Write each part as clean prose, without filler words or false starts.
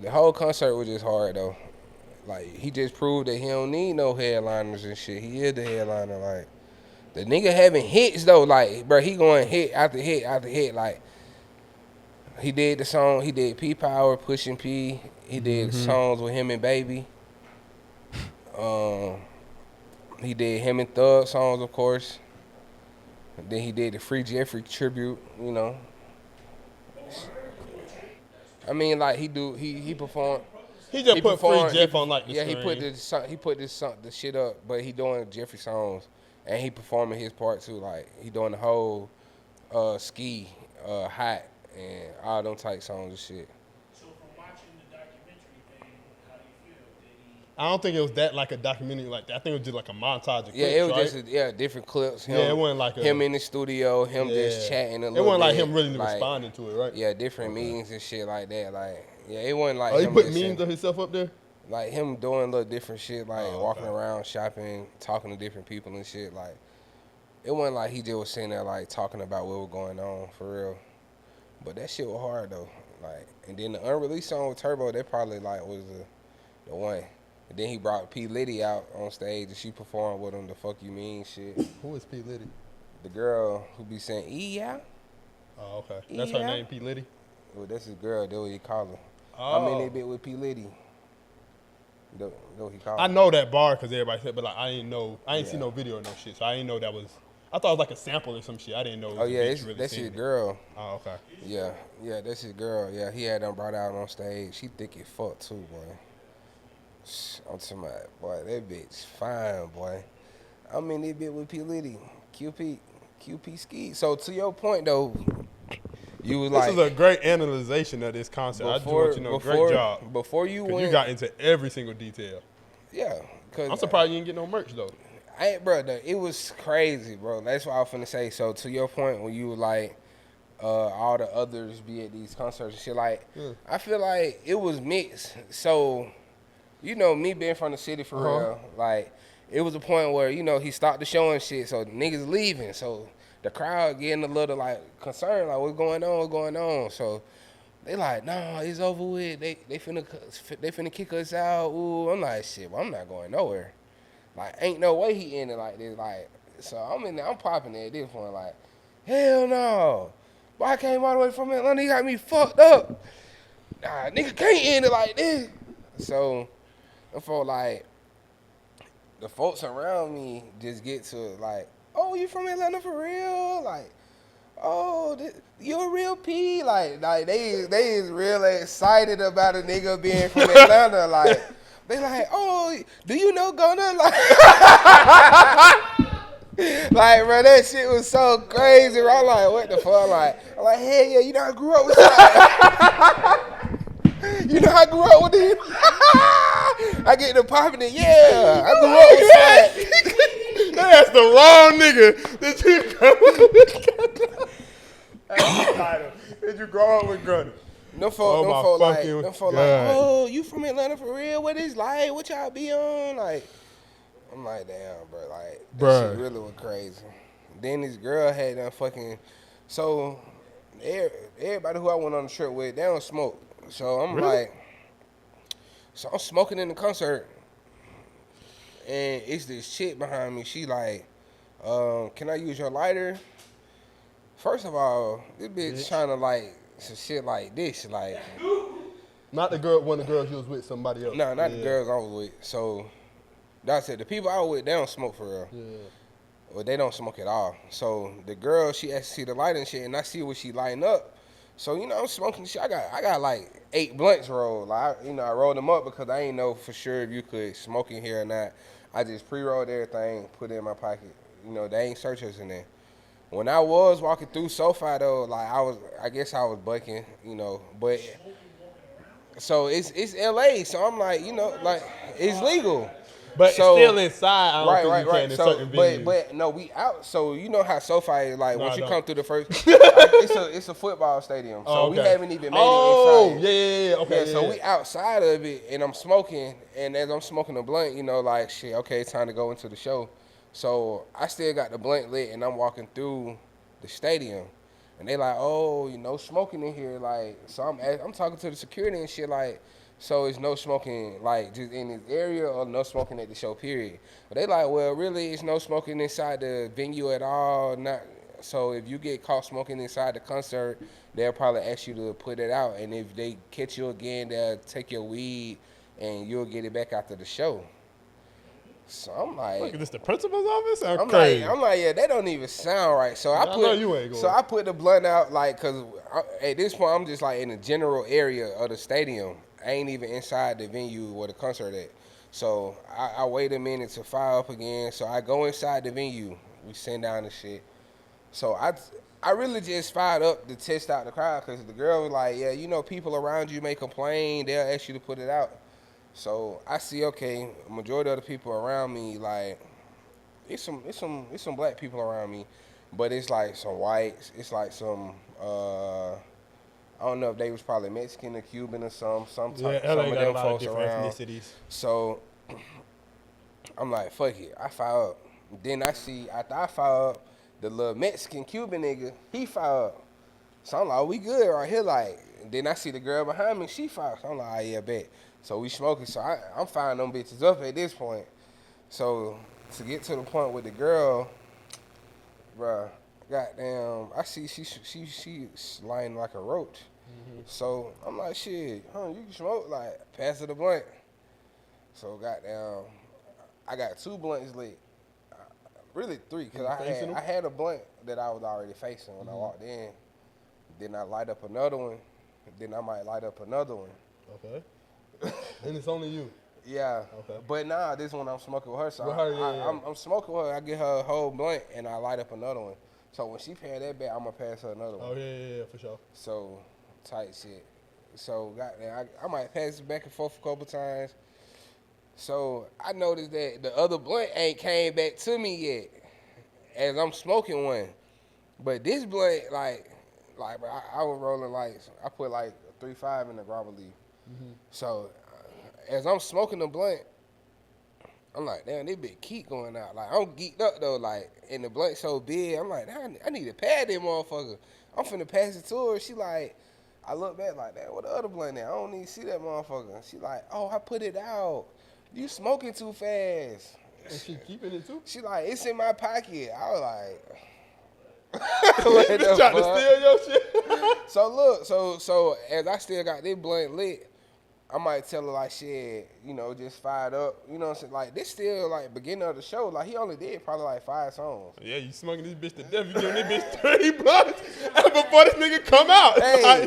The whole concert was just hard though. Like he just proved that he don't need no headliners and shit. He is the headliner. Like the nigga having hits though. Like bro, he going hit after hit after hit. Like he did the song. He did P Power, Pushing P. He did songs with him and Baby. He did him and Thug songs, of course. And then he did the Free Jeffrey tribute. You know. I mean, like he performed. He just put Free performed- Jeff on like the Yeah, screen. he put the shit up, but he doing Jeffrey songs, and he performing his part too. Like he doing the whole ski, hot, and all them type songs and shit. So from watching the documentary thing, how do you feel? Did he? I don't think it was that like a documentary like that. I think it was just like a montage of clips, Yeah, it was right? just different clips. Him, Yeah, it wasn't like him in the studio, him just chatting a It little wasn't like bit, him really like, responding to it, right? Yeah, different meetings and shit like that. Like it wasn't like Oh, he him put just memes of himself up there? like him doing little different shit, like Oh, walking okay. around, shopping, talking to different people and shit. Like it wasn't like he just was sitting there like talking about what was going on for real. But that shit was hard though. Like, and then the unreleased song with Turbo, that probably like was the one. And then he brought P Liddy out on stage and she performed with him. The fuck you mean shit. Who is P. Liddy? The girl who be saying yeah. Oh, okay. That's her Yeah. name, P. Liddy? Well, that's his girl. That's what he call her. Oh. I'm in that bit with P Liddy. That's what he call her. I know that bar because everybody said, but like I ain't see Yeah. no video or no shit, so I didn't know that was. I thought it was like a sample or some shit. I didn't know. It was Oh a yeah, bitch really that's his singing it. girl. Oh, okay. Yeah, that's his girl. Yeah, he had them brought out on stage. She thick as fuck too, boy. I'm talking about, boy, that bitch fine, boy. I'm in that bit with P Liddy, QP ski. So to your point though, you was This like is a great analyzation of this concert. I just want you to know, great job. Before you 'Cause went, you got into every single detail. yeah. Cause I'm surprised you didn't get no merch though. bro, it was crazy, bro. That's what I was finna say. So to your point, when you were like, all the others be at these concerts and shit, like, I feel like it was mixed. So, you know, me being from the city for real, like, it was a point where, you know, he stopped the show and shit, so niggas leaving. So the crowd getting a little, like, concerned, like, what's going on? So they like, nah, it's over with. They finna kick us out. Ooh, I'm like, shit, well, I'm not going nowhere. Like, ain't no way he ended like this. Like, so I'm in there, I'm popping it at this point, like, hell no. Boy, I came all the way from Atlanta, he got me fucked up. Nah, nigga can't end it like this. So, I felt like the folks around me just get to like, oh, you from Atlanta for real? Like, oh, you a real P? Like they is real excited about a nigga being from Atlanta. Like, they like, oh, do you know Gunna? Like, like, bro, that shit was so crazy. Bro. I'm like, what the fuck? I'm like, hey, yeah, you know I grew up with you know I grew up with him. I get to popping it, yeah. I grew up with that. That's the wrong nigga. Did you grow up with Gunna? No folk like, God. oh, you from Atlanta for real? What is like? What y'all be on? Like, I'm like, damn, bro. Like, that Bruh. shit really was crazy. Then this girl had done fucking. So, everybody who I went on the trip with, they don't smoke. So I'm Really? like, so I'm smoking in the concert, and it's this chick behind me. She like, can I use your lighter? First of all, this bitch trying to like some shit like this, like. Not the girl. One of the girls you was with, somebody else. No, not the girls I was with. So that's it. The people I was with, they don't smoke for real. Yeah. Or they don't smoke at all. So the girl, she asked to see the light and shit, and I see what she lighting up. So, you know, I'm smoking shit. I got like 8 blunts rolled. Like, I rolled them up because I ain't know for sure if you could smoke in here or not. I just pre-rolled everything, put it in my pocket. You know, they ain't search us in there. When I was walking through SoFi though, like I guess I was bucking, you know, but so it's LA, so I'm like, you know, like it's legal. But So- still inside, I don't think you can in So, certain venues. but no, we out. So you know how SoFi is like No, once I you don't. come through the first, it's a football stadium. So Oh, we okay. haven't even made Oh, it inside. yeah, okay. Yeah, so we outside of it, and I'm smoking, and as I'm smoking the blunt, you know, like shit. Okay, it's time to go into the show. So I still got the blunt lit, and I'm walking through the stadium, and they like, oh, you know, smoking in here, like. So I'm talking to the security and shit, like. So it's no smoking, like, just in this area or no smoking at the show, period. But they like, well, really, it's no smoking inside the venue at all. Not so if you get caught smoking inside the concert, they'll probably ask you to put it out. And if they catch you again, they'll take your weed and you'll get it back after the show. So I'm like, Look, is this the principal's office? I'm Crazy. like, yeah, that don't even sound right. So I know you ain't going. so I put the blunt out, like, cause at this point I'm just like in the general area of the stadium. I ain't even inside the venue where the concert at. So I wait a minute to fire up again. So I go inside the venue. We send down the shit. So I really just fired up to test out the crowd because the girl was like, yeah, you know, people around you may complain. They'll ask you to put it out. So I see, okay, majority of the people around me, like, it's some black people around me, but it's like some whites. It's like some I don't know if they was probably Mexican or Cuban or some LA some of got a them lot of folks different around. ethnicities. So I'm like, fuck it, I fire up. Then I see after I fire up, the little Mexican Cuban nigga, he fire up. So I'm like, we good right here, like. Then I see the girl behind me, she fire. So I'm like, oh, yeah, bet. So we smoking. So I'm firing them bitches up at this point. So to get to the point with the girl, bruh, goddamn, I see she lying like a roach. Mm-hmm. So I'm like, shit, you can smoke, like, pass her the blunt. So goddamn, I got 2 blunts lit. Really 3, because I had a blunt that I was already facing when I walked in. Then I light up another one. Then I might light up another one. Okay. And it's only you. Yeah. Okay. But nah, this one I'm smoking with her. So With her, yeah. I'm smoking with her. I get her a whole blunt and I light up another one. So when she pay that back, I'm gonna pass her another one. Oh yeah, for sure. So tight shit. So goddamn, I might pass it back and forth a couple times. So I noticed that the other blunt ain't came back to me yet, as I'm smoking one. But this blunt, like I was rolling like, I put like 3.5 in the grabber leaf. Mm-hmm. So as I'm smoking the blunt, I'm like, damn, this bitch keep going out. Like, I'm geeked up though, like, and the blunt so big, I'm like, I need to pad that motherfucker. I'm finna pass it to her. She like, I look back like, damn, what the other blunt at? I don't need to see that motherfucker. She like, oh, I put it out. You smoking too fast. And she keeping it too? She like, it's in my pocket. I was like, you trying to steal your shit? So look, so as I still got this blunt lit, I might tell her like, shit, you know, just fired up. You know what I'm saying? Like, this still like beginning of the show. Like, he only did probably like 5 songs. Yeah, you smoking this bitch to death. You giving this bitch 30 blunts before this nigga come out. Hey.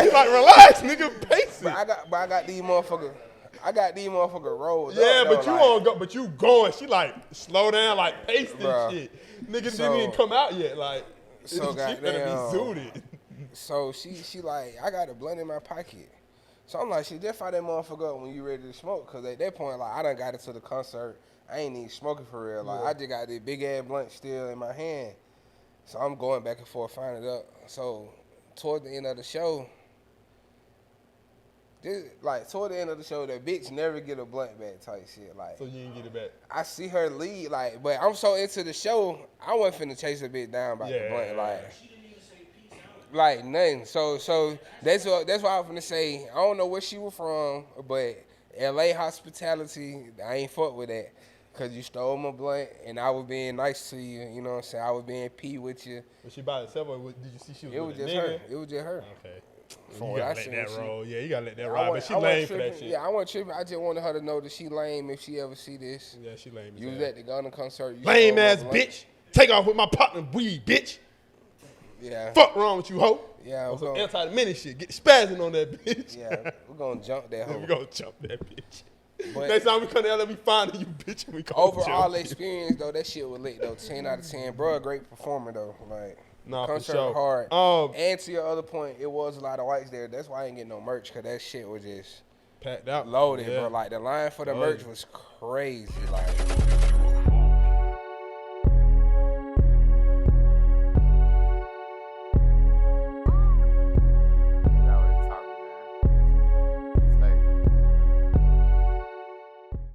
Like, relax, nigga, pace it. But I got these motherfuckers. I got these motherfuckers rolled Yeah, up, but though, you like, on go, but you going. She like slow down, like pace this Bruh. shit. Niggas didn't even come out yet. Like, So she better goddamn. be zooted. So she like, I got a blunt in my pocket. So I'm like, shit, just fire that motherfucker up when you ready to smoke. Because at that point, like, I done got it to the concert. I ain't even smoking for real. Like, I just got this big ass blunt still in my hand. So I'm going back and forth, firing it up. So toward the end of the show, toward the end of the show, that bitch never get a blunt back type shit. Like, So you didn't get it back. I see her lead, like, but I'm so into the show, I wasn't finna chase a bitch down by the blunt, like. She didn't even say peace out. Like nothing. So that's what I was gonna say. I don't know where she was from, but LA hospitality, I ain't fuck with that. Cause you stole my blunt and I was being nice to you, you know what I'm saying? I was being P with you. Was she by herself or did you see she was It was with a just nigga? her. It was just her. Okay. From You what I gotta let seen, that she- roll. Yeah, you gotta let that I ride. wasn't- But she I wasn't lame for that tripping. shit. Yeah, I wasn't tripping. I just wanted her to know that she lame if she ever see this. Yeah, she lame as You was hell. at the Gunna concert. You Lame stole my ass blunt. bitch. Take off with my partner weed, bitch. Yeah. Fuck wrong with you, hoe. Yeah, On we're some gonna, anti-minute shit. Get spazzing on that bitch. yeah, we're gonna jump that We hoe. gonna jump that bitch. But- Next time we come to LA, we find you, bitch. And we gonna Overall jump you. experience though, that shit was lit though. 10 out of 10. Bro, a great performer though. Like, Nah, for concert sure. hard. Um, And to your other point, it was a lot of whites there. That's why I ain't getting no merch, cause that shit was just packed out. loaded, Yeah. bro. Like the line for the Loaded. merch was crazy. Like